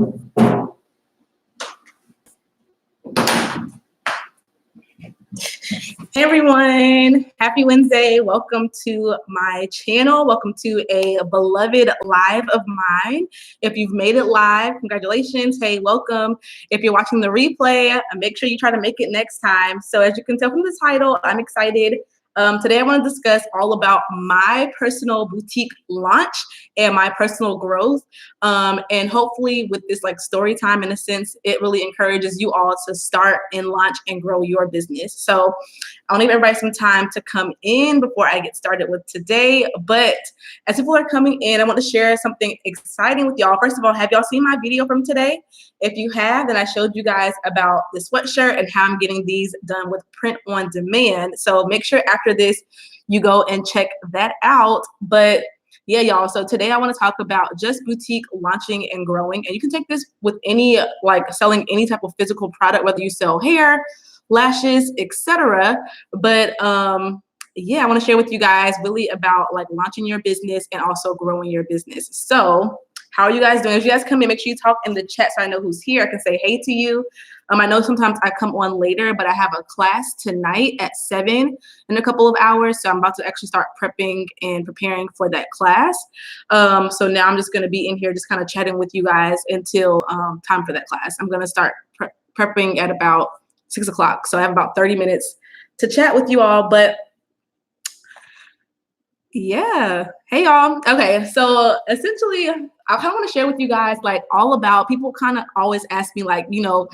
Hey everyone, happy Wednesday. Welcome to my channel. Welcome to a beloved live of mine. If you've made it live, congratulations. Hey, welcome. If you're watching the replay, make sure you try to make it next time. So as you can tell from the title, I'm excited. Today I want to discuss all about my personal boutique launch and my personal growth. And hopefully with this like story time, in a sense, it really encourages you all to start and launch and grow your business. So I'll give everybody some time to come in before I get started with today. But as people are coming in, I want to share something exciting with y'all. First of all, have y'all seen my video from today? If you have, then I showed you guys about the sweatshirt and how I'm getting these done with print on demand. So make sure after this, you go and check that out. But yeah, y'all, so today I want to talk about just boutique launching and growing. And you can take this with any, like selling any type of physical product, whether you sell hair, lashes, etc. But yeah, I want to share with you guys really about like launching your business and also growing your business. So how are you guys doing? If you guys come in, make sure you talk in the chat so I know who's here. I can say hey to you. I know sometimes I come on later, but I have a class tonight at 7 in a couple of hours. So I'm about to actually start prepping and preparing for that class. So now I'm just going to be in here just kind of chatting with you guys until time for that class. I'm going to start prepping at about 6 o'clock. So I have about 30 minutes to chat with you all. But yeah, hey y'all. Okay, so essentially I kind of want to share with you guys like all about, people kind of always ask me like, you know,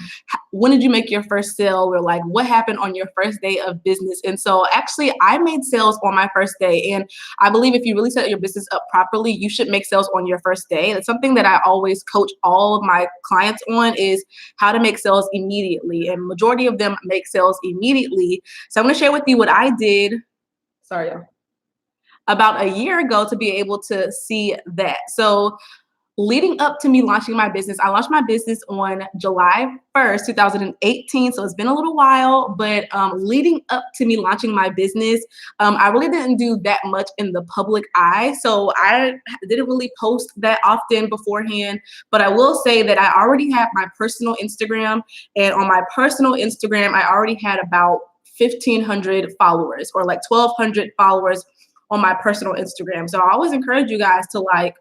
when did you make your first sale, or like what happened on your first day of business? And so actually I made sales on my first day, and I believe if you really set your business up properly, you should make sales on your first day. That's something that I always coach all of my clients on, is how to make sales immediately, and majority of them make sales immediately. So I'm going to share with you what I did. Sorry, y'all. About a year ago to be able to see that. So leading up to me launching my business, I launched my business on July 1st, 2018. So it's been a little while, but leading up to me launching my business, I really didn't do that much in the public eye. So I didn't really post that often beforehand, but I will say that I already had my personal Instagram, and on my personal Instagram, I already had about 1,500 followers, or like 1,200 followers on my personal Instagram. So I always encourage you guys to, like,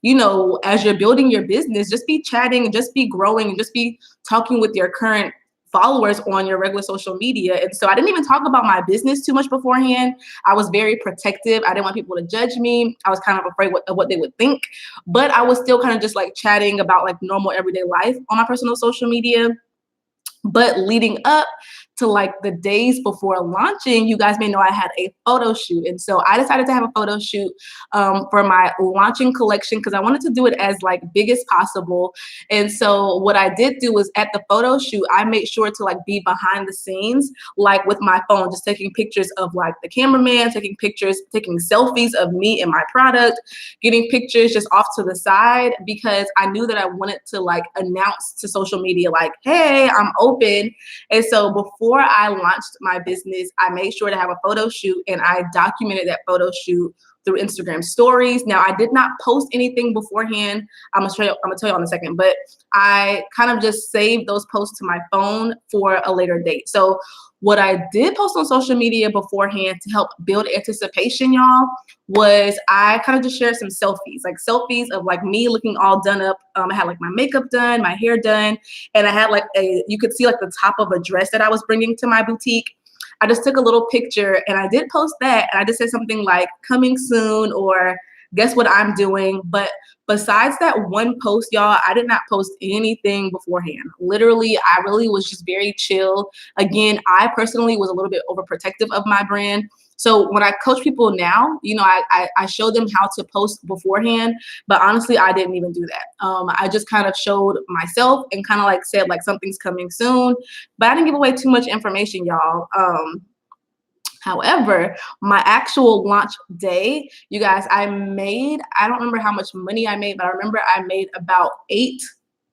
you know, as you're building your business, just be chatting, just be growing, and just be talking with your current followers on your regular social media. And so I didn't even talk about my business too much beforehand. I was very protective. I didn't want people to judge me. I was kind of afraid of what they would think, but I was still kind of just like chatting about like normal everyday life on my personal social media. But leading up to like the days before launching, you guys may know I had a photo shoot. And so I decided to have a photo shoot for my launching collection, because I wanted to do it as like big as possible. And so what I did do was, at the photo shoot, I made sure to like be behind the scenes, like with my phone, just taking pictures of like the cameraman, taking pictures, taking selfies of me and my product, getting pictures just off to the side, because I knew that I wanted to like announce to social media like, hey, I'm open. And so before I launched my business, I made sure to have a photo shoot, and I documented that photo shoot through Instagram stories. Now, I did not post anything beforehand. I'm gonna tell you in a second, but I kind of just saved those posts to my phone for a later date. So what I did post on social media beforehand to help build anticipation, y'all, was I kind of just shared some selfies, like selfies of like me looking all done up. I had like my makeup done, my hair done, and I had like you could see like the top of a dress that I was bringing to my boutique. I just took a little picture and I did post that, and I just said something like coming soon, or guess what I'm doing. But besides that one post, y'all, I did not post anything beforehand. Literally, I really was just very chill. Again, I personally was a little bit overprotective of my brand. So when I coach people now, you know, I show them how to post beforehand, but honestly, I didn't even do that. I just kind of showed myself and kind of like said like something's coming soon, but I didn't give away too much information, y'all. However, my actual launch day, you guys, I don't remember how much money I made, but I remember I made about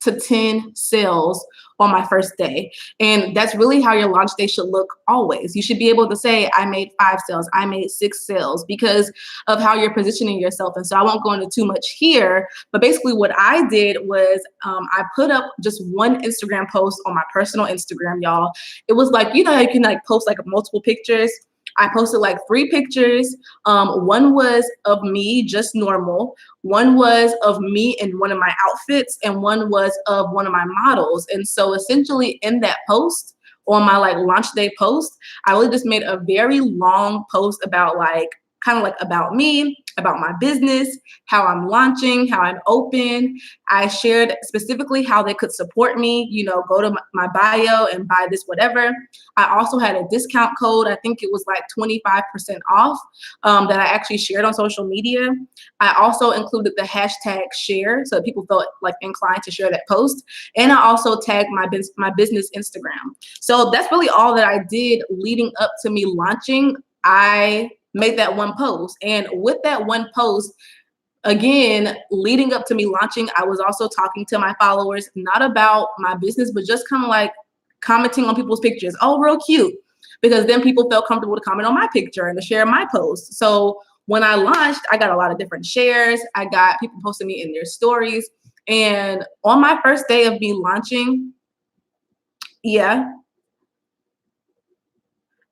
to 10 sales on my first day. And that's really how your launch day should look always. You should be able to say, I made 5 sales, I made 6 sales, because of how you're positioning yourself. And so I won't go into too much here, but basically what I did was I put up just one Instagram post on my personal Instagram, y'all. It was like, you know, you can like post like multiple pictures. I posted like 3 pictures. One was of me, just normal. One was of me in one of my outfits, and one was of one of my models. And so essentially in that post, on my like launch day post, I really just made a very long post about like, kind of like about me, about my business, how I'm launching, how I'm open. I shared specifically how they could support me, you know, go to my bio and buy this, whatever. I also had a discount code. I think it was like 25% off that I actually shared on social media. I also included the hashtag share so that people felt like inclined to share that post. And I also tagged my business Instagram. So that's really all that I did leading up to me launching. I made that one post. And with that one post, again, leading up to me launching, I was also talking to my followers, not about my business, but just kind of like commenting on people's pictures. Oh, real cute. Because then people felt comfortable to comment on my picture and to share my post. So when I launched, I got a lot of different shares. I got people posting me in their stories. And on my first day of me launching, yeah,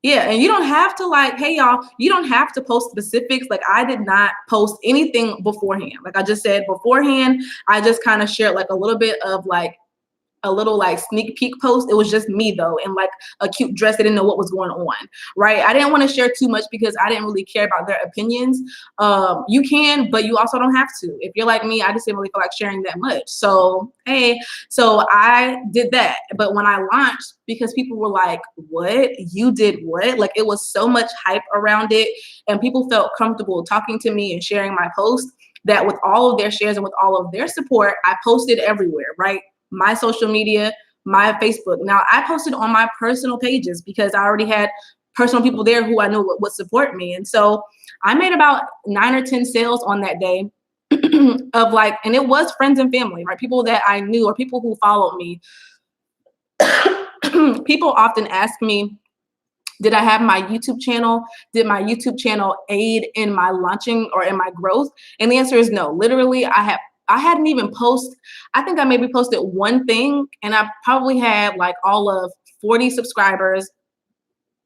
and you don't have to like, hey y'all, you don't have to post specifics. Like I did not post anything beforehand. Like I just said beforehand, I just kind of shared like a little bit of like a little like sneak peek post. It was just me though, in like a cute dress. I didn't know what was going on, right? I didn't want to share too much because I didn't really care about their opinions. You can, but you also don't have to. If you're like me, I just didn't really feel like sharing that much. So, hey, so I did that. But when I launched, because people were like, what? You did what? Like it was so much hype around it and people felt comfortable talking to me and sharing my post that with all of their shares and with all of their support, I posted everywhere, right? My social media, my Facebook. Now I posted on my personal pages because I already had personal people there who I knew would support me. And so I made about 9 or 10 sales on that day of like, and it was friends and family, right? People that I knew or people who followed me. People often ask me, did I have my YouTube channel? Did my YouTube channel aid in my launching or in my growth? And the answer is no. Literally, I hadn't even posted, I think I maybe posted one thing and I probably had like all of 40 subscribers,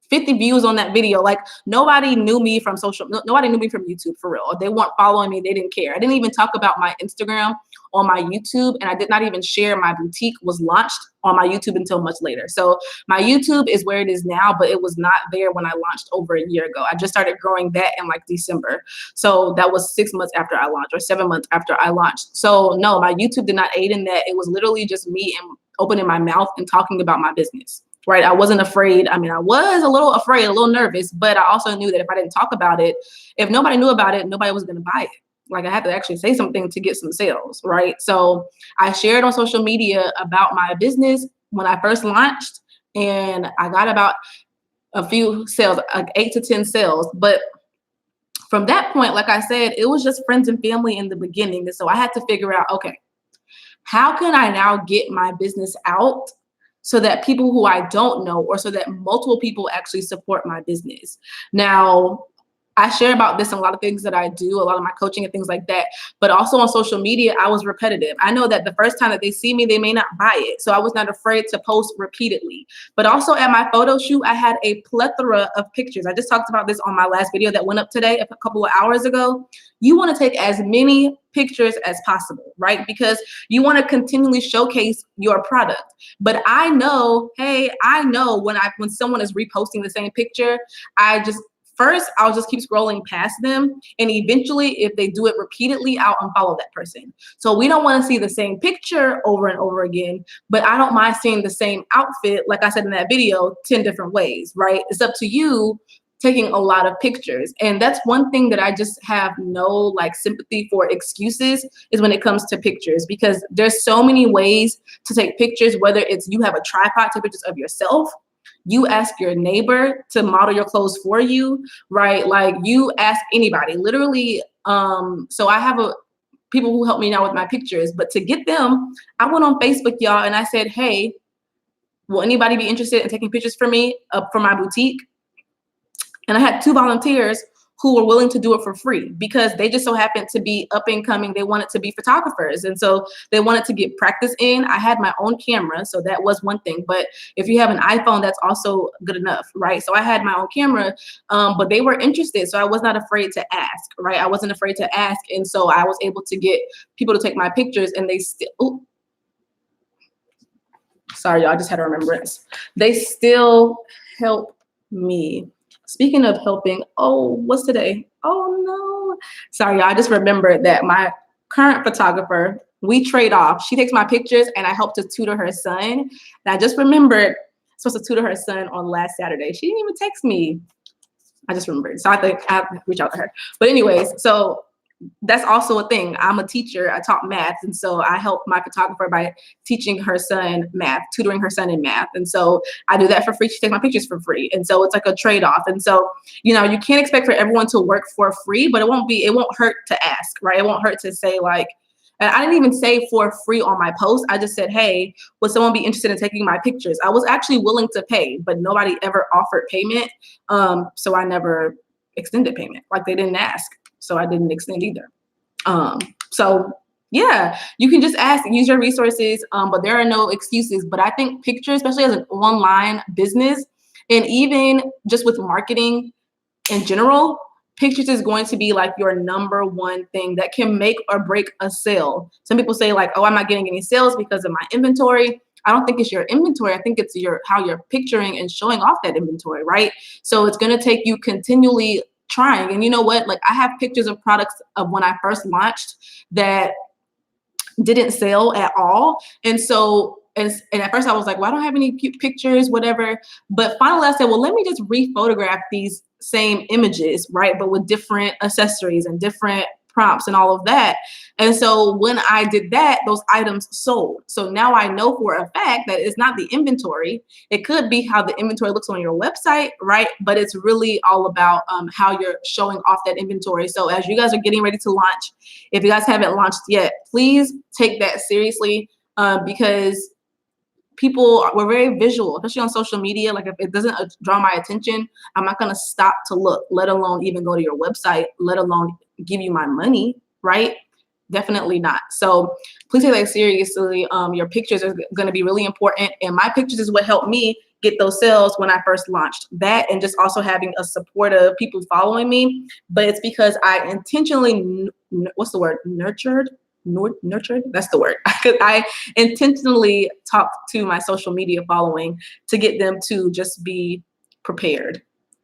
50 views on that video. Like nobody knew me from nobody knew me from YouTube for real. They weren't following me, they didn't care. I didn't even talk about my Instagram on my YouTube, and I did not even share my boutique was launched on my YouTube until much later. So my YouTube is where it is now, but it was not there when I launched over a year ago. I just started growing that in like December. So that was 6 months after I launched or 7 months after I launched. So no, my YouTube did not aid in that. It was literally just me and opening my mouth and talking about my business. Right. I wasn't afraid. I mean, I was a little afraid, a little nervous, but I also knew that if I didn't talk about it, if nobody knew about it, nobody was going to buy it. Like I had to actually say something to get some sales. Right. So I shared on social media about my business when I first launched, and I got about a few sales, like 8 to 10 sales. But from that point, like I said, it was just friends and family in the beginning. And so I had to figure out, okay, how can I now get my business out so that people who I don't know, or so that multiple people actually support my business? Now, I share about this in a lot of things that I do, a lot of my coaching and things like that, but also on social media, I was repetitive. I know that the first time that they see me, they may not buy it. So I was not afraid to post repeatedly. But also at my photo shoot, I had a plethora of pictures. I just talked about this on my last video that went up today, a couple of hours ago. You want to take as many pictures as possible, right? Because you want to continually showcase your product. But I know, hey, I know when someone is reposting the same picture, I'll just keep scrolling past them. And eventually, if they do it repeatedly, I'll unfollow that person. So we don't want to see the same picture over and over again, but I don't mind seeing the same outfit, like I said in that video, 10 different ways, right? It's up to you taking a lot of pictures. And that's one thing that I just have no like sympathy for excuses is when it comes to pictures, because there's so many ways to take pictures, whether it's you have a tripod, take pictures of yourself, you ask your neighbor to model your clothes for you, right? Like you ask anybody, literally. So I have people who help me now with my pictures. But to get them, I went on Facebook, y'all, and I said, hey, will anybody be interested in taking pictures for me for my boutique? And I had 2 volunteers who were willing to do it for free because they just so happened to be up and coming. They wanted to be photographers. And so they wanted to get practice in. I had my own camera, so that was one thing. But if you have an iPhone, that's also good enough, right? So I had my own camera, but they were interested. So I was not afraid to ask, right? I wasn't afraid to ask. And so I was able to get people to take my pictures, and they still, sorry, y'all, I just had a remembrance. They still help me. Speaking of helping, oh, what's today? Oh no. Sorry, y'all, I just remembered that my current photographer, we trade off. She takes my pictures and I help to tutor her son. And I just remembered I'm supposed to tutor her son on last Saturday. She didn't even text me. I just remembered. So I think I have to reach out to her. But anyways, so that's also a thing. I'm a teacher. I taught math. And so I help my photographer by teaching her son math, tutoring her son in math. And so I do that for free. She takes my pictures for free. And so it's like a trade-off. And so, you know, you can't expect for everyone to work for free, but it won't hurt to ask, right? It won't hurt to say like, and I didn't even say for free on my post. I just said, hey, would someone be interested in taking my pictures? I was actually willing to pay, but nobody ever offered payment. So I never extended payment. Like they didn't ask. So I didn't extend either. So yeah, you can just ask, use your resources, but there are no excuses. But I think pictures, especially as an online business, and even just with marketing in general, pictures is going to be like your number one thing that can make or break a sale. Some people say like, oh, I'm not getting any sales because of my inventory. I don't think it's your inventory. I think it's how you're picturing and showing off that inventory, right? So it's going to take you continually trying. And you know what? Like I have pictures of products of when I first launched that didn't sell at all. And so, and at first I was like, well, I don't have any cute pictures, whatever. But finally I said, well, let me just re-photograph these same images, right? But with different accessories and different prompts and all of that. And so when I did that, those items sold. So now I know for a fact that it's not the inventory. It could be how the inventory looks on your website, right? But it's really all about how you're showing off that inventory. So as you guys are getting ready to launch, if you guys haven't launched yet, please take that seriously because we're very visual, especially on social media. Like if it doesn't draw my attention, I'm not going to stop to look, let alone even go to your website, let alone give you my money, right? Definitely not. So please take that seriously. Your pictures are going to be really important. And my pictures is what helped me get those sales when I first launched. That and just also having a supportive people following me. But it's because I intentionally, what's the word? Nurtured, that's the word. I intentionally talked to my social media following to get them to just be prepared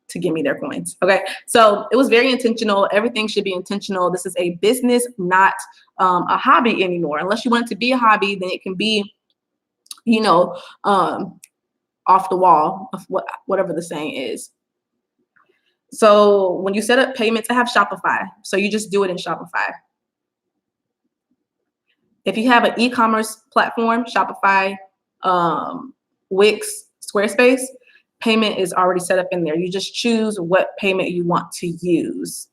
to give me their coins. Okay. So it was very intentional. Everything should be intentional. This is a business, not a hobby anymore. Unless you want it to be a hobby, then it can be, you know, off the wall of whatever the saying is. So when you set up payments, I have Shopify. So you just do it in Shopify. If you have an e-commerce platform, Shopify, Wix, Squarespace, payment is already set up in there. You just choose what payment you want to use,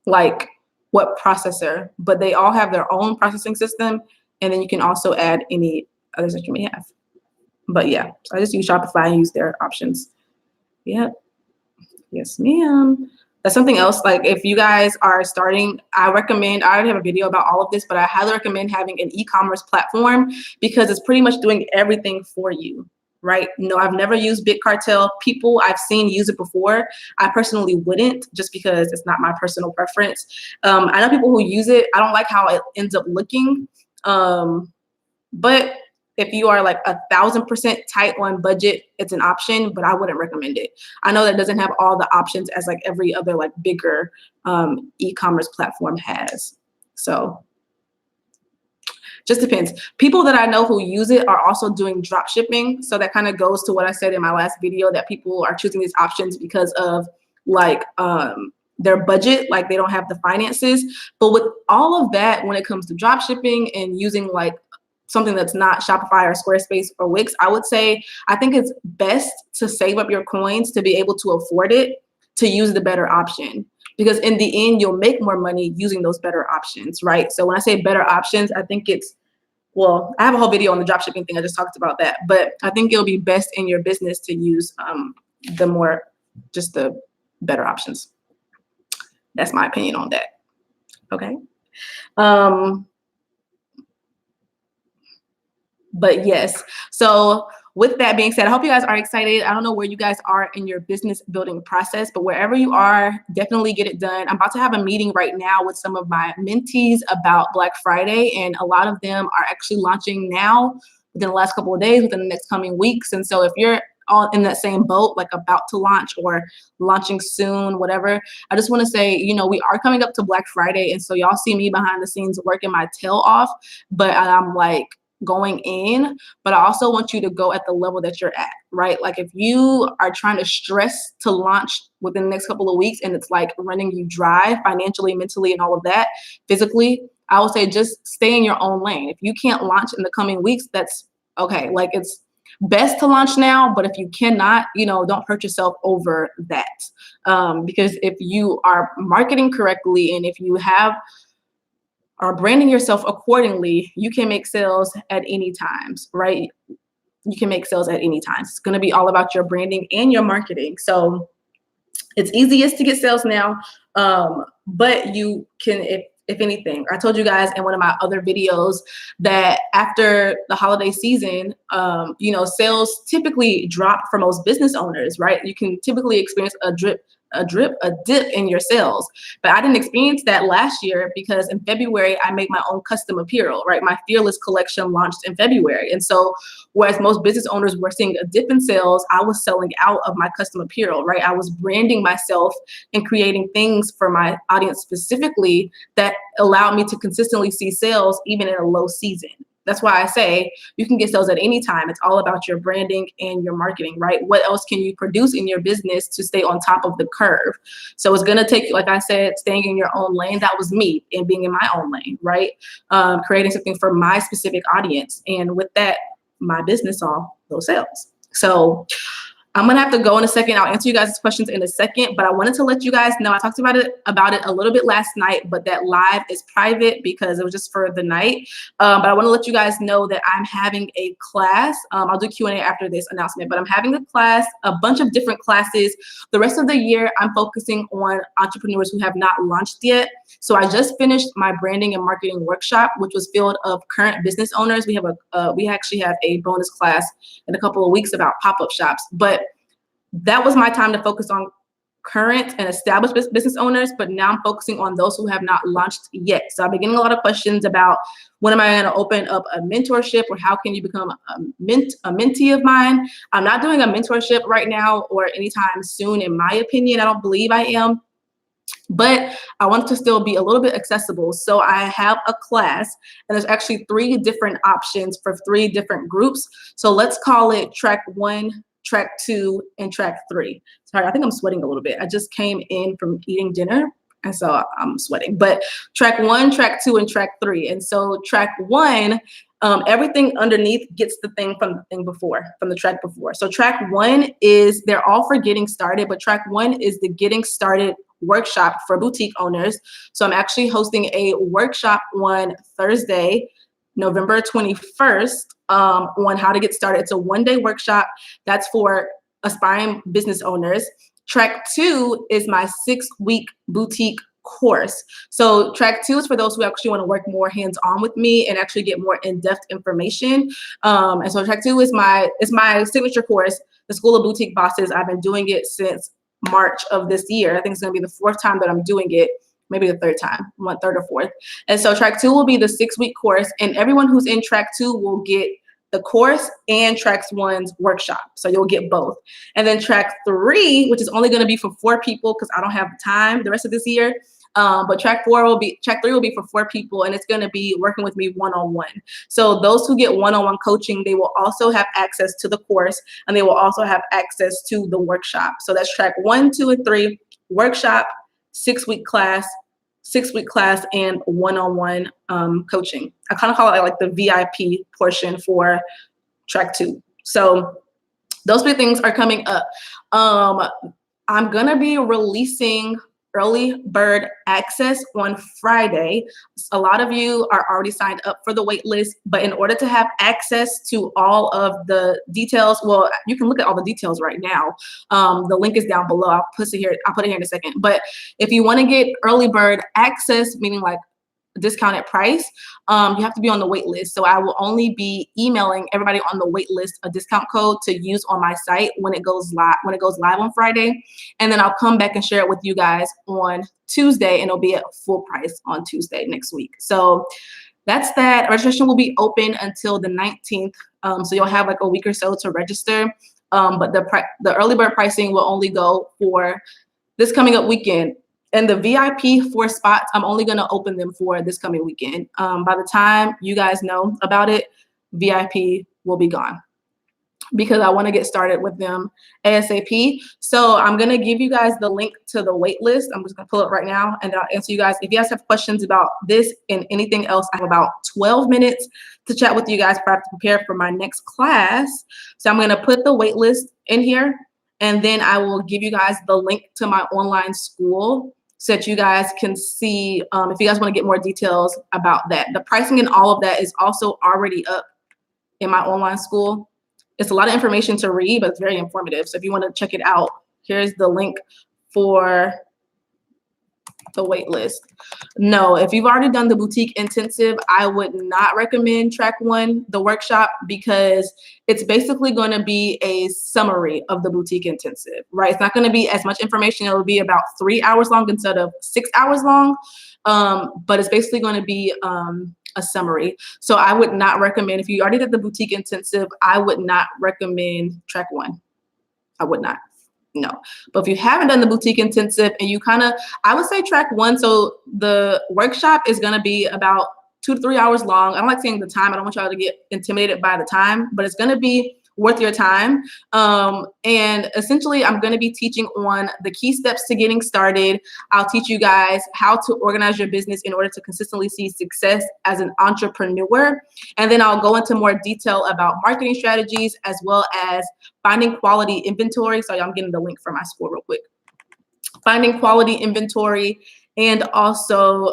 like what processor, but they all have their own processing system. And then you can also add any others that you may have. But yeah, so I just use Shopify and use their options. Yep. Yes, ma'am. That's something else. Like if you guys are starting, I already have a video about all of this, but I highly recommend having an e-commerce platform because it's pretty much doing everything for you, right? No, I've never used BitCartel. People I've seen use it before. I personally wouldn't just because it's not my personal preference. I know people who use it. I don't like how it ends up looking. But if you are like 1,000% tight on budget, it's an option, but I wouldn't recommend it. I know that doesn't have all the options as like every other like bigger e-commerce platform has. So just depends. People that I know who use it are also doing drop shipping. So that kind of goes to what I said in my last video, that people are choosing these options because of like their budget, like they don't have the finances. But with all of that, when it comes to drop shipping and using like something that's not Shopify or Squarespace or Wix, I would say, I think it's best to save up your coins to be able to afford it, to use the better option. because in the end, you'll make more money using those better options, right? So when I say better options, I think it's, well, I have a whole video on the dropshipping thing. I just talked about that, but I think it'll be best in your business to use the better options. That's my opinion on that. Okay. But yes, so with that being said, I hope you guys are excited. I don't know where you guys are in your business building process, but wherever you are, definitely get it done. I'm about to have a meeting right now with some of my mentees about Black Friday, and a lot of them are actually launching now within the last couple of days, within the next coming weeks. And so if you're all in that same boat, like about to launch or launching soon, whatever, I just want to say, you know, we are coming up to Black Friday. And so y'all see me behind the scenes working my tail off, but I'm like going in, but I also want you to go at the level that you're at, right? Like if you are trying to stress to launch within the next couple of weeks and it's like running you dry financially, mentally, and all of that, physically, I would say just stay in your own lane. If you can't launch in the coming weeks, that's okay. Like it's best to launch now, but if you cannot, you know, don't hurt yourself over that. Because if you are marketing correctly and if you are branding yourself accordingly, you can make sales at any times, right? You can make sales at any time. It's going to be all about your branding and your marketing. So it's easiest to get sales now, but you can, if anything, I told you guys in one of my other videos that after the holiday season, you know, sales typically drop for most business owners, right? You can typically experience a dip in your sales. But I didn't experience that last year because in February, I made my own custom apparel, right? My Fearless collection launched in February. And so whereas most business owners were seeing a dip in sales, I was selling out of my custom apparel, right? I was branding myself and creating things for my audience specifically that allowed me to consistently see sales even in a low season. That's why I say you can get sales at any time. It's all about your branding and your marketing, right? What else can you produce in your business to stay on top of the curve? So it's going to take, like I said, staying in your own lane. That was me, and being in my own lane, right? Creating something for my specific audience. And with that, my business saw those sales. So I'm gonna have to go in a second. I'll answer you guys' questions in a second, but I wanted to let you guys know, I talked about it a little bit last night, but that live is private because it was just for the night. But I wanna let you guys know that I'm having a class. I'll do Q&A after this announcement, but I'm having a class, a bunch of different classes. The rest of the year, I'm focusing on entrepreneurs who have not launched yet. So I just finished my branding and marketing workshop, which was filled of current business owners. We actually have a bonus class in a couple of weeks about pop-up shops, but that was my time to focus on current and established business owners, but now I'm focusing on those who have not launched yet. So I've been getting a lot of questions about when am I going to open up a mentorship, or how can you become a mentee of mine? I'm not doing a mentorship right now or anytime soon, in my opinion. I don't believe I am, but I want to still be a little bit accessible. So I have a class, and there's actually 3 different options for 3 different groups. So let's call it track 1, track 2, and track 3. Sorry, I think I'm sweating a little bit. I just came in from eating dinner, and so I'm sweating. But track 1, track 2, and track 3. And so track 1, everything underneath gets the thing from the track before. So track 1 is, they're all for getting started, but track 1 is the getting started workshop for boutique owners. So I'm actually hosting a workshop on Thursday, November 21st, on how to get started. It's a 1-day workshop that's for aspiring business owners. Track 2 is my 6-week boutique course. So track 2 is for those who actually want to work more hands-on with me and actually get more in-depth information. And so track 2 is my signature course, the School of Boutique Bosses. I've been doing it since March of this year. I think it's going to be the 4th time that I'm doing it. Maybe the 3rd time, 3rd or 4th. And so track 2 will be the 6-week course, and everyone who's in track 2 will get the course and track 1's workshop. So you'll get both. And then track 3, which is only going to be for 4 people because I don't have time the rest of this year. But track 3 will be for 4 people, and it's going to be working with me one-on-one. So those who get one-on-one coaching, they will also have access to the course, and they will also have access to the workshop. So that's track 1, 2, and 3, workshop, 6-week class, and one-on-one coaching. I kind of call it like the VIP portion for track 2. So those 3 things are coming up. I'm gonna be releasing early bird access on Friday. A lot of you are already signed up for the wait list, but in order to have access to all of the details, well, you can look at all the details right now. The link is down below. I'll put it here in a second. But if you want to get early bird access, meaning like discounted price, you have to be on the wait list. So I will only be emailing everybody on the wait list a discount code to use on my site when it goes live on Friday. And then I'll come back and share it with you guys on Tuesday, and it'll be at full price on Tuesday next week. So that's that. Registration will be open until the 19th. So you'll have like a week or so to register. But the early bird pricing will only go for this coming up weekend. And the VIP 4 spots, I'm only going to open them for this coming weekend. By the time you guys know about it, VIP will be gone, because I want to get started with them ASAP. So I'm going to give you guys the link to the wait list. I'm just going to pull it right now, and I'll answer you guys. If you guys have questions about this and anything else, I have about 12 minutes to chat with you guys before I have to prepare for my next class. So I'm going to put the wait list in here, and then I will give you guys the link to my online school so that you guys can see if you guys want to get more details about that. The pricing and all of that is also already up in my online school. It's a lot of information to read, but it's very informative. So if you want to check it out, here's the link for the wait list. No, if you've already done the boutique intensive, I would not recommend track 1, the workshop, because it's basically going to be a summary of the boutique intensive, right? It's not going to be as much information. It'll be about 3 hours long instead of 6 hours long. But it's basically going to be a summary. So I would not recommend, if you already did the boutique intensive, I would not recommend track 1. I would not. No. But if you haven't done the boutique intensive and you I would say track 1. So the workshop is going to be about 2 to 3 hours long. I don't like saying the time. I don't want y'all to get intimidated by the time, but it's going to be worth your time. And essentially, I'm going to be teaching on the key steps to getting started. I'll teach you guys how to organize your business in order to consistently see success as an entrepreneur. And then I'll go into more detail about marketing strategies, as well as finding quality inventory. Sorry, I'm getting the link for my school real quick. Finding quality inventory, and also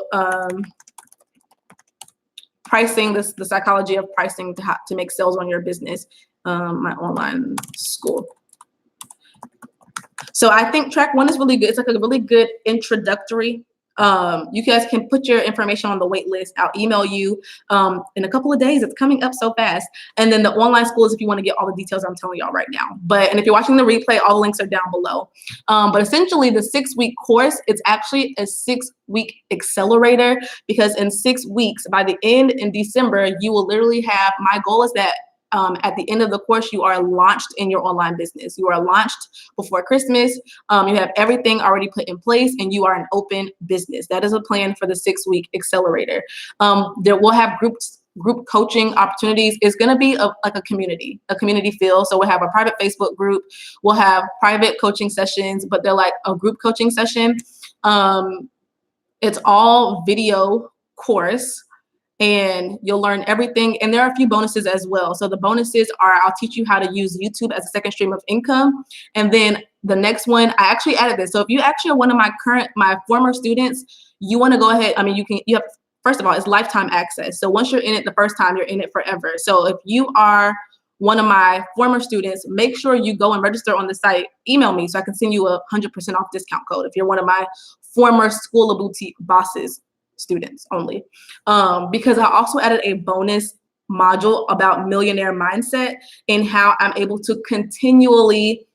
pricing, the psychology of pricing to make sales on your business. My online school. So I think track 1 is really good. It's like a really good introductory. You guys can put your information on the wait list. I'll email you in a couple of days. It's coming up so fast. And then the online school is if you want to get all the details I'm telling y'all right now. And if you're watching the replay, all the links are down below. But essentially, the 6-week course, it's actually a 6-week accelerator, because in 6 weeks, by the end in December, you will literally have, my goal is that at the end of the course, you are launched in your online business. You are launched before Christmas. You have everything already put in place, and you are an open business. That is a plan for the 6-week accelerator. There will have group coaching opportunities. It's going to be like a community feel. So we'll have a private Facebook group. We'll have private coaching sessions, but they're like a group coaching session. It's all video course, and you'll learn everything. And there are a few bonuses as well. So the bonuses are, I'll teach you how to use YouTube as a second stream of income. And then the next one, I actually added this. So if you actually are one of my former students, you want to go ahead. I mean, you have, first of all, it's lifetime access. So once you're in it the first time, you're in it forever. So if you are one of my former students, make sure you go and register on the site. Email me so I can send you a 100% off discount code if you're one of my former School of Boutique Bosses students only. Because I also added a bonus module about millionaire mindset and how I'm able to continually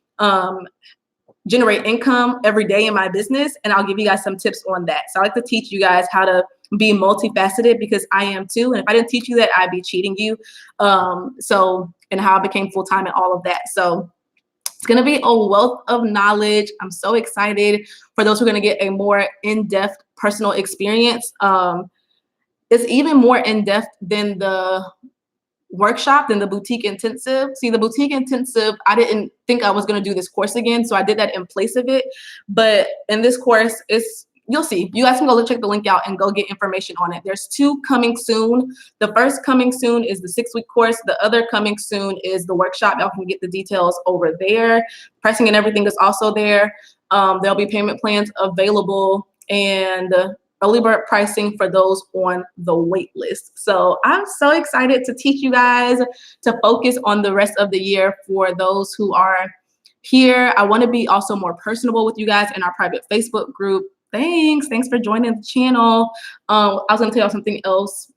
generate income every day in my business. And I'll give you guys some tips on that. So I like to teach you guys how to be multifaceted, because I am too. And if I didn't teach you that, I'd be cheating you. And how I became full-time and all of that. So it's going to be a wealth of knowledge. I'm so excited for those who are going to get a more in-depth personal experience. It's even more in-depth than the workshop, than the boutique intensive. See, the boutique intensive, I didn't think I was going to do this course again, so I did that in place of it. But in this course, you'll see. You guys can go check the link out and go get information on it. There's 2 coming soon. The first coming soon is the 6-week course. The other coming soon is the workshop. Y'all can get the details over there. Pricing and everything is also there. There'll be payment plans available and early bird pricing for those on the wait list. So I'm so excited to teach you guys to focus on the rest of the year. For those who are here, I want to be also more personable with you guys in our private Facebook group. Thanks for joining the channel. I was going to tell you something else.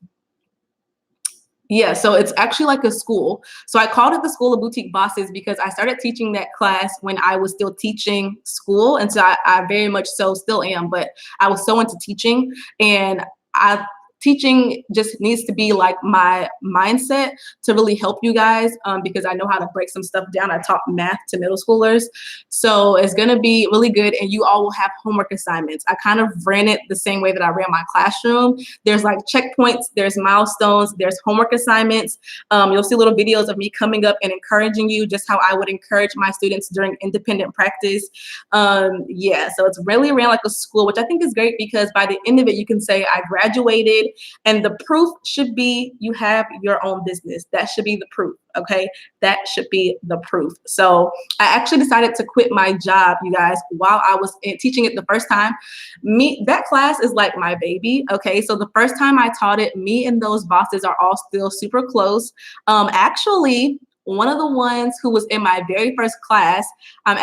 Yeah, so it's actually like a school. So I called it the School of Boutique Bosses because I started teaching that class when I was still teaching school. And so I very much so still am, but I was so into teaching, and teaching just needs to be like my mindset to really help you guys, because I know how to break some stuff down. I taught math to middle schoolers. So it's going to be really good. And you all will have homework assignments. I kind of ran it the same way that I ran my classroom. There's like checkpoints, there's milestones, there's homework assignments. You'll see little videos of me coming up and encouraging you, just how I would encourage my students during independent practice. Yeah, so it's really ran like a school, which I think is great because by the end of it, you can say I graduated. And the proof should be you have your own business. That should be the proof, okay? That should be the proof. So I actually decided to quit my job, you guys, while I was teaching it the first time. That class is like my baby, okay? So the first time I taught it, me and those bosses are all still super close. Actually, one of the ones who was in my very first class, I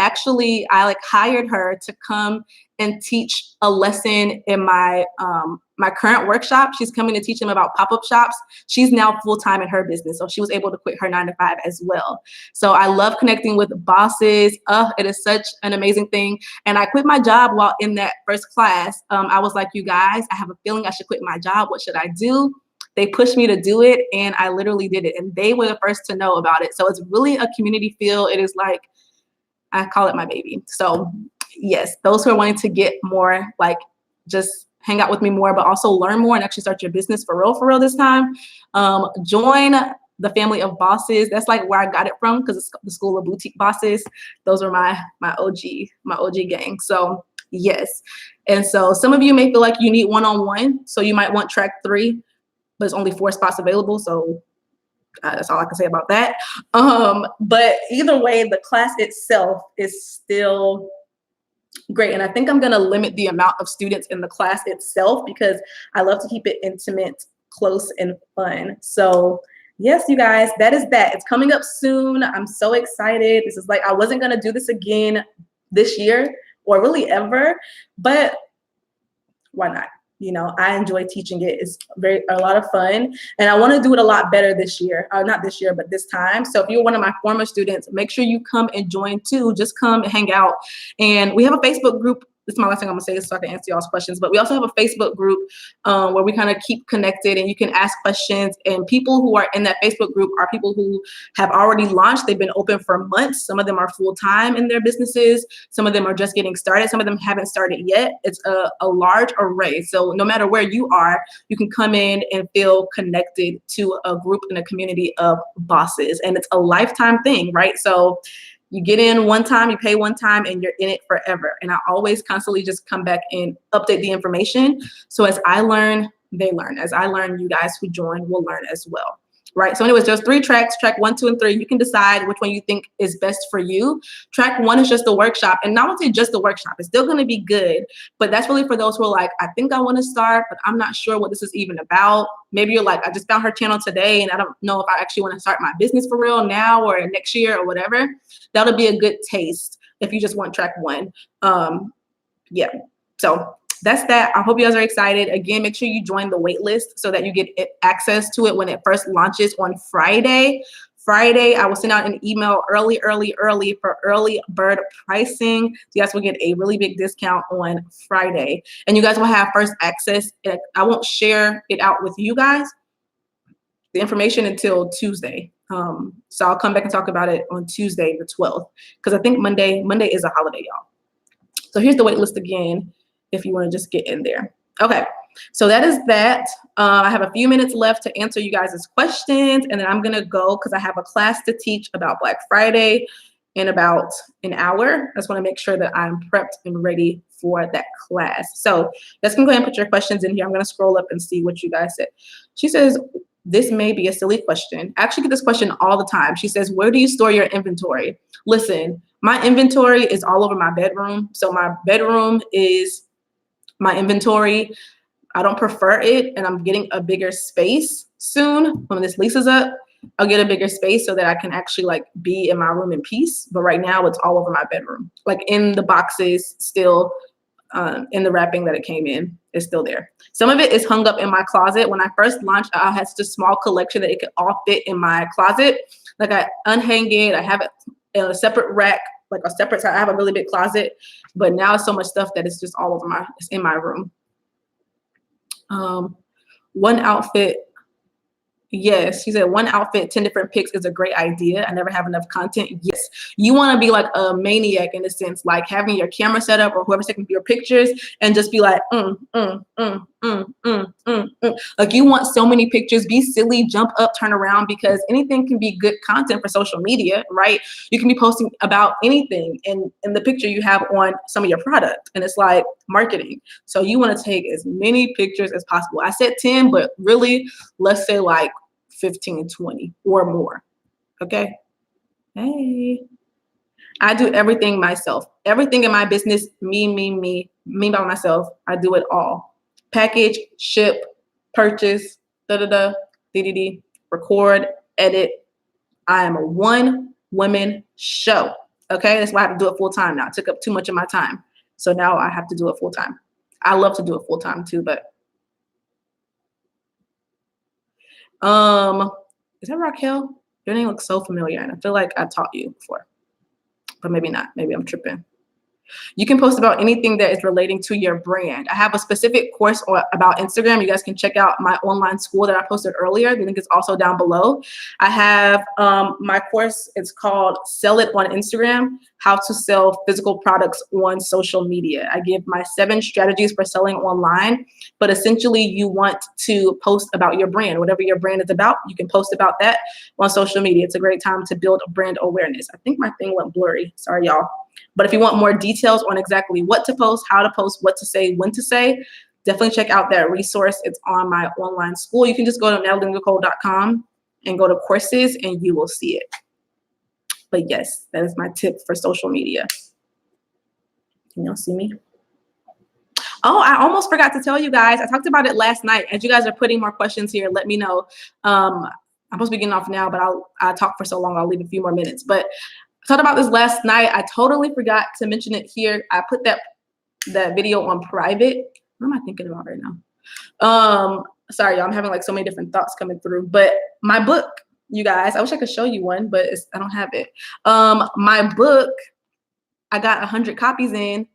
like hired her to come and teach a lesson in my my current workshop. She's coming to teach them about pop-up shops. She's now full-time in her business, so she was able to quit her 9-to-5 as well. So I love connecting with bosses. It is such an amazing thing. And I quit my job while in that first class. I was like, you guys, I have a feeling I should quit my job. What should I do? They pushed me to do it, and I literally did it. And they were the first to know about it. So it's really a community feel. It is like, I call it my baby. So yes, those who are wanting to get more, like just hang out with me more, but also learn more and actually start your business for real this time, join the family of bosses. That's like where I got it from, because it's the School of Boutique Bosses. Those are my OG gang. So yes. And so some of you may feel like you need one-on-one. So you might want track 3, but it's only 4 spots available. So that's all I can say about that. But either way, the class itself is still great. And I think I'm going to limit the amount of students in the class itself because I love to keep it intimate, close, and fun. So yes, you guys, that is that. It's coming up soon. I'm so excited. This is like, I wasn't going to do this again this year or really ever, but why not? You know, I enjoy teaching it. It's a lot of fun. And I want to do it a lot better this year. Not this year, but this time. So if you're one of my former students, make sure you come and join too. Just come and hang out. And we have a Facebook group. This is my last thing I'm gonna say so I can answer y'all's questions. But we also have a Facebook group where we kind of keep connected and you can ask questions. And people who are in that Facebook group are people who have already launched. They've been open for months. Some of them are full-time in their businesses. Some of them are just getting started. Some of them haven't started yet. It's a large array. So no matter where you are, you can come in and feel connected to a group and a community of bosses. And it's a lifetime thing, right? So you get in one time, you pay one time, and you're in it forever. And I always constantly just come back and update the information. So as I learn, they learn. As I learn, you guys who join will learn as well. Right. So anyways, there's 3 tracks, track 1, 2, and 3. You can decide which one you think is best for you. Track 1 is just the workshop. And not only just the workshop, it's still going to be good. But that's really for those who are like, I think I want to start, but I'm not sure what this is even about. Maybe you're like, I just found her channel today and I don't know if I actually want to start my business for real now or next year or whatever. That'll be a good taste if you just want track 1. Yeah. So that's that. I hope you guys are excited. Again, make sure you join the wait list so that you get access to it when it first launches on Friday. I will send out an email early for early bird pricing. So you guys will get a really big discount on Friday. And you guys will have first access. I won't share it out with you guys, the information, until Tuesday. So I'll come back and talk about it on Tuesday, the 12th, because I think Monday is a holiday, y'all. So here's the wait list again, if you want to just get in there. Okay, so that is that. I have a few minutes left to answer you guys' questions, and then I'm going to go because I have a class to teach about Black Friday in about an hour. I just want to make sure that I'm prepped and ready for that class. So let's go ahead and put your questions in here. I'm going to scroll up and see what you guys said. She says, this may be a silly question. I actually get this question all the time. She says, where do you store your inventory? Listen, My inventory is all over my bedroom. So my bedroom is my inventory. I don't prefer it, and I'm getting a bigger space soon. When this lease is up, I'll get a bigger space so that I can actually like be in my room in peace. But right now it's all over my bedroom, like in the boxes still, in the wrapping that it came in is still there. Some of it is hung up in my closet. When I first launched, I had such a small collection that it could all fit in my closet. Like I unhang it, I have it in a separate rack, like a separate side. I have a really big closet, but now it's so much stuff that it's just all over it's in my room. One outfit. Yes, she said 1 outfit, 10 different pics is a great idea. I never have enough content. Yes, you want to be like a maniac in a sense, like having your camera set up or whoever's taking your pictures and just be like, like you want so many pictures, be silly, jump up, turn around, because anything can be good content for social media, right? You can be posting about anything in the picture you have on some of your product, and it's like marketing. So you want to take as many pictures as possible. I said 10, but really, let's say like 15, 20 or more. Okay. Hey, I do everything myself. Everything in my business, me by myself. I do it all. Package, ship, purchase, record, edit. I am a one-woman show. Okay. That's why I have to do it full time now. It took up too much of my time. So now I have to do it full time. I love to do it full time too, but is that Raquel? Your name looks so familiar, and I feel like I taught you before, but maybe not. Maybe I'm tripping. You can post about anything that is relating to your brand. I have a specific course about Instagram. You guys can check out my online school that I posted earlier. The link is also down below. I have my course. It's called Sell It on Instagram, How to Sell Physical Products on Social Media. I give my 7 strategies for selling online, but essentially you want to post about your brand. Whatever your brand is about, you can post about that on social media. It's a great time to build brand awareness. I think my thing went blurry. Sorry, y'all. But if you want more details on exactly what to post, how to post, what to say, when to say, definitely check out that resource. It's on my online school. You can just go to natalienicole.com and go to courses and you will see it. But yes, that is my tip for social media. Can y'all see me? Oh, I almost forgot to tell you guys. I talked about it last night. As you guys are putting more questions here, let me know. I'm supposed to be getting off now, but I'll talk for so long, I'll leave a few more minutes. But I talked about this last night. I totally forgot to mention it here. I put that video on private. What am I thinking about right now? Sorry, y'all. I'm having like so many different thoughts coming through. But my book, you guys, I wish I could show you one, but I don't have it. My book, I got 100 copies in.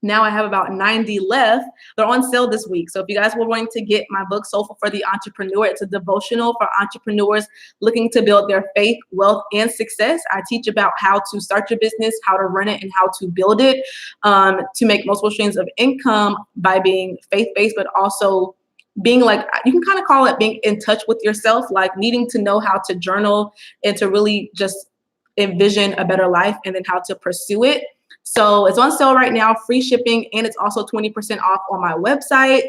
Now I have about 90 left. They're on sale this week. So if you guys were wanting to get my book, Soulful for the Entrepreneur, it's a devotional for entrepreneurs looking to build their faith, wealth, and success. I teach about how to start your business, how to run it, and how to build it to make multiple streams of income by being faith-based, but also being like, you can kind of call it being in touch with yourself, like needing to know how to journal and to really just envision a better life and then how to pursue it. So it's on sale right now, free shipping, and it's also 20% off on my website,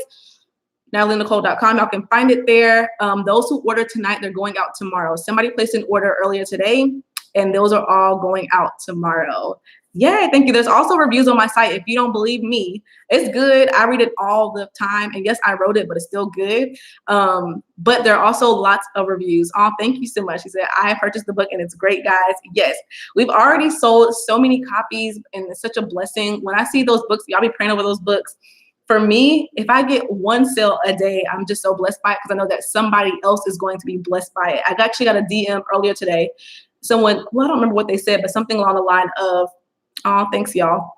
natalienicole.com. Y'all can find it there. Those who order tonight, they're going out tomorrow. Somebody placed an order earlier today, and those are all going out tomorrow. Yay, thank you. There's also reviews on my site. If you don't believe me, it's good. I read it all the time. And yes, I wrote it, but it's still good. But there are also lots of reviews. Oh, thank you so much. She said, I purchased the book and it's great, guys. Yes, we've already sold so many copies and it's such a blessing. When I see those books, y'all be praying over those books. For me, if I get one sale a day, I'm just so blessed by it because I know that somebody else is going to be blessed by it. I actually got a DM earlier today. Someone, well, I don't remember what they said, but something along the line of, oh, thanks, y'all.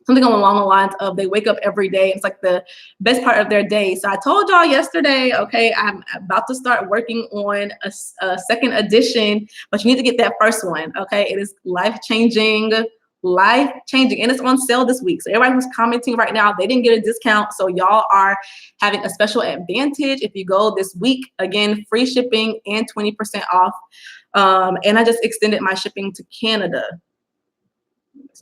Something along the lines of they wake up every day. It's like the best part of their day. So I told y'all yesterday, okay, I'm about to start working on a second edition, but you need to get that first one, okay? It is life-changing, and it's on sale this week. So everybody who's commenting right now, they didn't get a discount. So y'all are having a special advantage if you go this week. Again, free shipping and 20% off. And I just extended my shipping to Canada.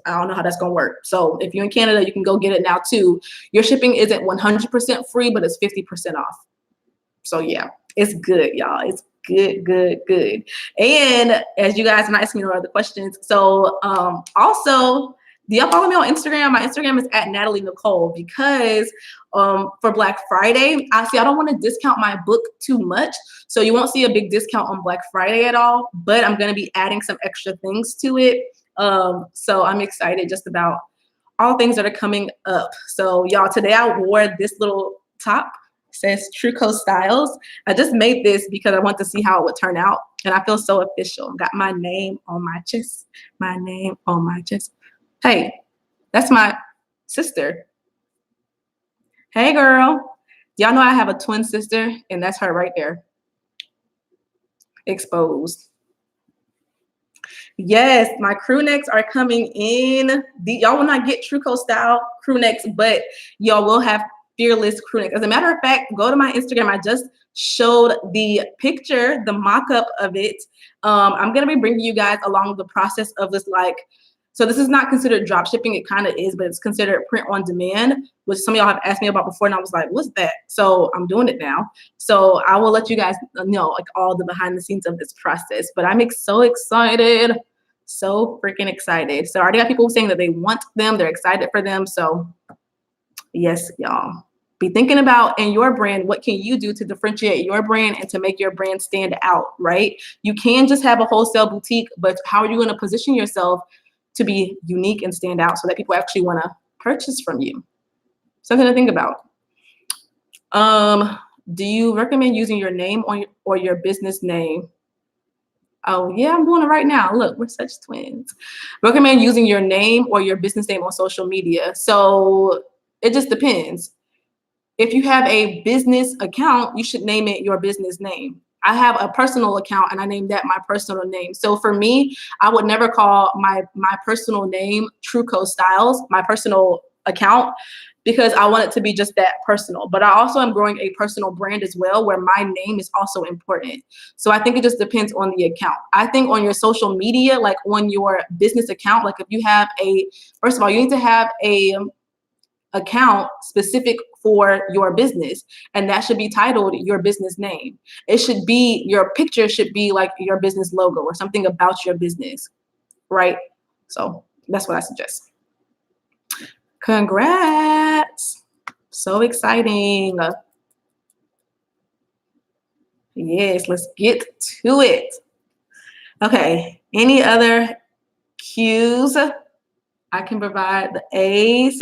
I don't know how that's going to work. So if you're in Canada, you can go get it now too. Your shipping isn't 100% free, but it's 50% off. So yeah, it's good, y'all. Good, good, good. And as you guys are not asking me no other questions, so also, do y'all follow me on Instagram? My Instagram is at Natalie Nicole, because for Black Friday, I don't want to discount my book too much. So you won't see a big discount on Black Friday at all, but I'm going to be adding some extra things to it. So I'm excited just about all things that are coming up. So y'all, today I wore this little top. It says Truco Styles. I just made this because I want to see how it would turn out. And I feel so official. Got my name on my chest. My name on my chest. Hey, that's my sister. Hey, girl. Y'all know I have a twin sister, and that's her right there. Exposed. Yes, my crew necks are coming in. Y'all will not get Truco style crew necks, but y'all will have fearless crew necks. As a matter of fact, go to my Instagram. I just showed the picture, the mock-up of it. I'm going to be bringing you guys along the process of this, so this is not considered drop shipping. It kind of is, but it's considered print on demand, which some of y'all have asked me about before, and I was like, what's that? So I'm doing it now. So I will let you guys know all the behind the scenes of this process, but I'm so excited. So freaking excited. So I already got people saying that they want them. They're excited for them. So yes, y'all. Be thinking about in your brand, what can you do to differentiate your brand and to make your brand stand out, right? You can just have a wholesale boutique, but how are you going to position yourself to be unique and stand out so that people actually want to purchase from you? Something to think about. Do you recommend using your name or your business name? Oh yeah, I'm doing it right now. Look, we're such twins. Recommend using your name or your business name on social media. So it just depends. If you have a business account, you should name it your business name. I have a personal account and I named that my personal name. So for me, I would never call my personal name Truco Styles, my personal account, because I want it to be just that personal. But I also am growing a personal brand as well, where my name is also important. So I think it just depends on the account. I think on your social media, like on your business account, like if you have first of all, you need to have a account specific for your business, and that should be titled your business name. It should be, your picture should be like your business logo or something about your business, right? So that's what I suggest. Congrats. So exciting. Yes, let's get to it. Okay, any other cues I can provide? The A's.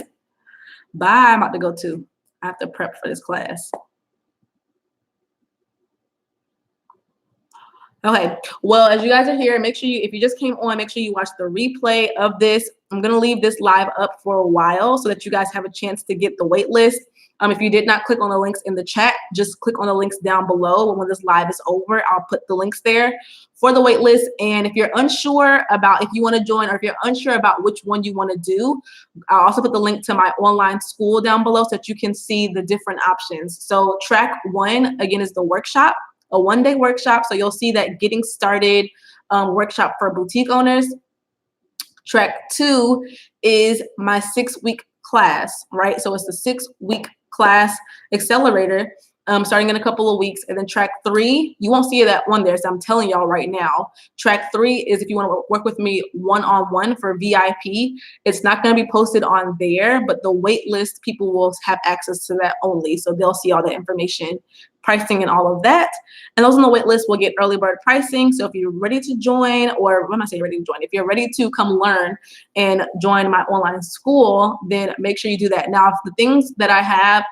Bye, I'm about to go to. I have to prep for this class. Okay, well, as you guys are here, make sure if you just came on, make sure you watch the replay of this. I'm gonna leave this live up for a while so that you guys have a chance to get the wait list. If you did not click on the links in the chat, just click on the links down below. When this live is over, I'll put the links there for the wait list. And if you're unsure about if you want to join, or if you're unsure about which one you want to do, I'll also put the link to my online school down below so that you can see the different options. So track 1, again, is the workshop, a 1-day workshop. So you'll see that getting started workshop for boutique owners. Track 2 is my 6-week class, right? So it's the 6-week class accelerator starting in a couple of weeks. And then track 3, you won't see that one there, so I'm telling y'all right now. Track 3 is if you want to work with me one-on-one for VIP. It's not going to be posted on there, but the wait list, people will have access to that only. So they'll see all the information, pricing, and all of that. And those on the wait list will get early bird pricing. So if you're ready to join, or when I say ready to join, if you're ready to come learn and join my online school, then make sure you do that. Now, the things that I have,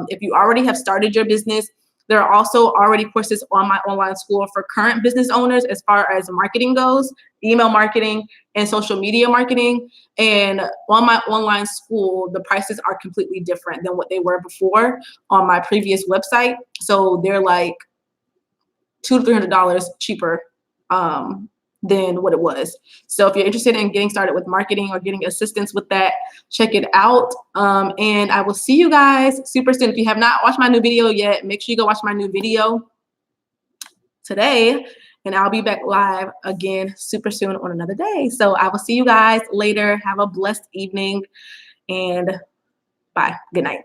if you already have started your business, there are also already courses on my online school for current business owners as far as marketing goes, email marketing and social media marketing. And on my online school, the prices are completely different than what they were before on my previous website. So they're like $200 to $300 cheaper than what it was. So if you're interested in getting started with marketing or getting assistance with that, check it out. And I will see you guys super soon. If you have not watched my new video yet, make sure you go watch my new video today, and I'll be back live again super soon on another day. So I will see you guys later. Have a blessed evening, and bye. Good night.